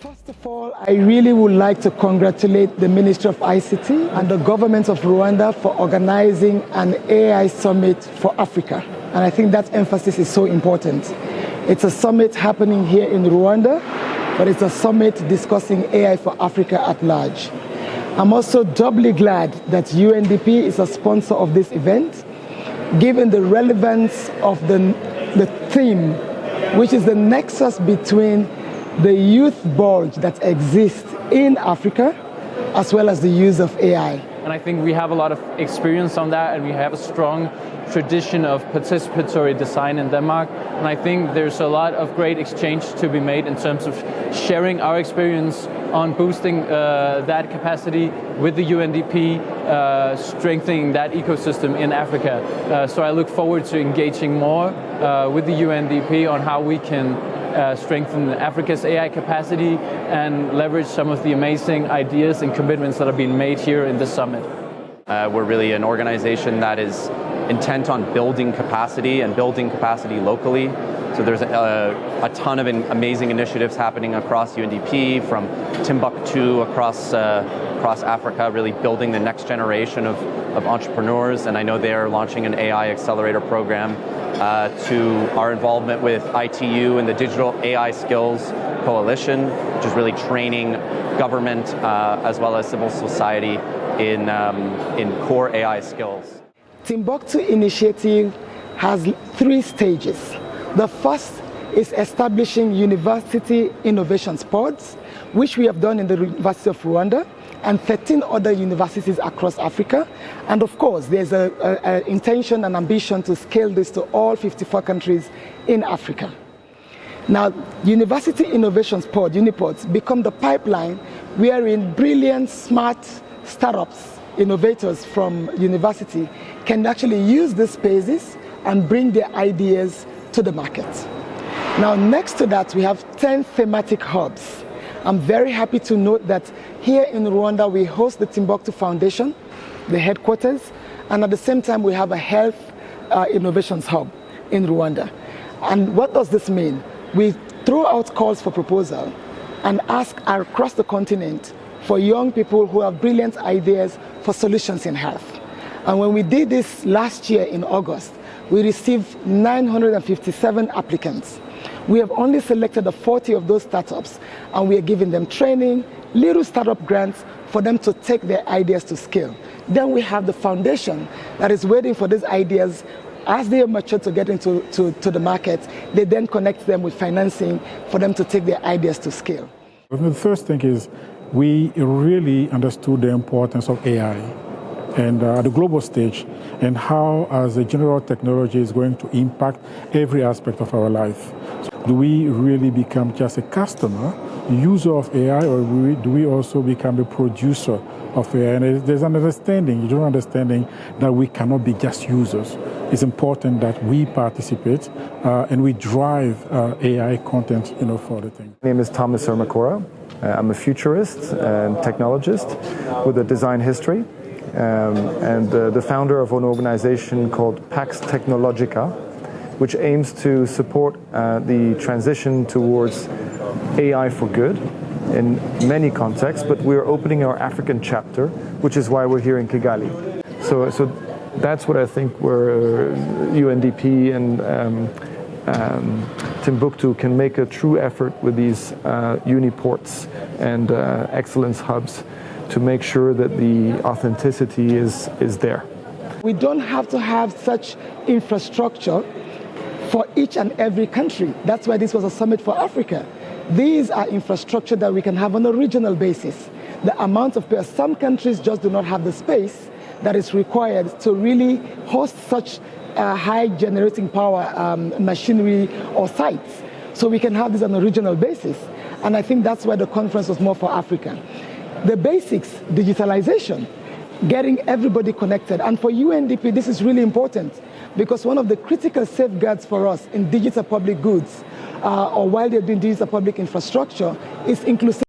First of all, I really would like to congratulate the Ministry of ICT and the government of Rwanda for organizing an AI summit for Africa. And I think that emphasis is so important. It's a summit happening here in Rwanda, but it's a summit discussing AI for Africa at large. I'm also doubly glad that UNDP is a sponsor of this event, given the relevance of the theme, which is the nexus between the youth bulge that exists in Africa, as well as the use of AI. And I think we have a lot of experience on that, and we have a strong tradition of participatory design in Denmark. And I think there's a lot of great exchange to be made in terms of sharing our experience on boosting that capacity with the UNDP, strengthening that ecosystem in Africa. So I look forward to engaging more with the UNDP on how we can strengthen Africa's AI capacity and leverage some of the amazing ideas and commitments that are being made here in this summit. We're really an organization that is intent on building capacity and building capacity locally. So there's a ton of amazing initiatives happening across UNDP, from Timbuktu across Africa, really building the next generation of entrepreneurs. And I know they are launching an AI accelerator program, to our involvement with ITU and the Digital AI Skills Coalition, which is really training government as well as civil society in core AI skills. Timbuktu initiative has 3 stages. The first is establishing university innovation pods, which we have done in the University of Rwanda and 13 other universities across Africa. And of course, there's an intention and ambition to scale this to all 54 countries in Africa. Now, University Innovations Pod, Unipods, become the pipeline wherein brilliant, smart startups, innovators from university can actually use these spaces and bring their ideas to the market. Now, next to that, we have 10 thematic hubs. I'm very happy to note that here in Rwanda, we host the Timbuktu Foundation, the headquarters, and at the same time, we have a health innovations hub in Rwanda. And what does this mean? We throw out calls for proposal and ask across the continent for young people who have brilliant ideas for solutions in health. And when we did this last year in August, we received 957 applicants. We have only selected 40 of those startups, and we are giving them training, little startup grants for them to take their ideas to scale. Then we have the foundation that is waiting for these ideas. As they are mature to get into the market, they then connect them with financing for them to take their ideas to scale. The first thing is we really understood the importance of AI and at the global stage, and how as a general technology is going to impact every aspect of our life. So do we really become just a customer, user of AI, or do we also become a producer of AI? And there's an understanding, general understanding, that we cannot be just users. It's important that we participate and we drive AI content, for the thing. My name is Thomas Ermakora. I'm a futurist and technologist with a design history. And the founder of an organization called Pax Technologica, which aims to support the transition towards AI for good in many contexts, but we're opening our African chapter, which is why we're here in Kigali. So that's what I think where UNDP and Timbuktu can make a true effort with these uniports and excellence hubs to make sure that the authenticity is there. We don't have to have such infrastructure for each and every country. That's why this was a summit for Africa. These are infrastructure that we can have on a regional basis. The amount of some countries just do not have the space that is required to really host such high generating power machinery or sites. So we can have this on a regional basis. And I think that's why the conference was more for Africa. The basics, digitalization, getting everybody connected. And for UNDP, this is really important because one of the critical safeguards for us in digital public goods or while they're doing digital public infrastructure is inclusivity.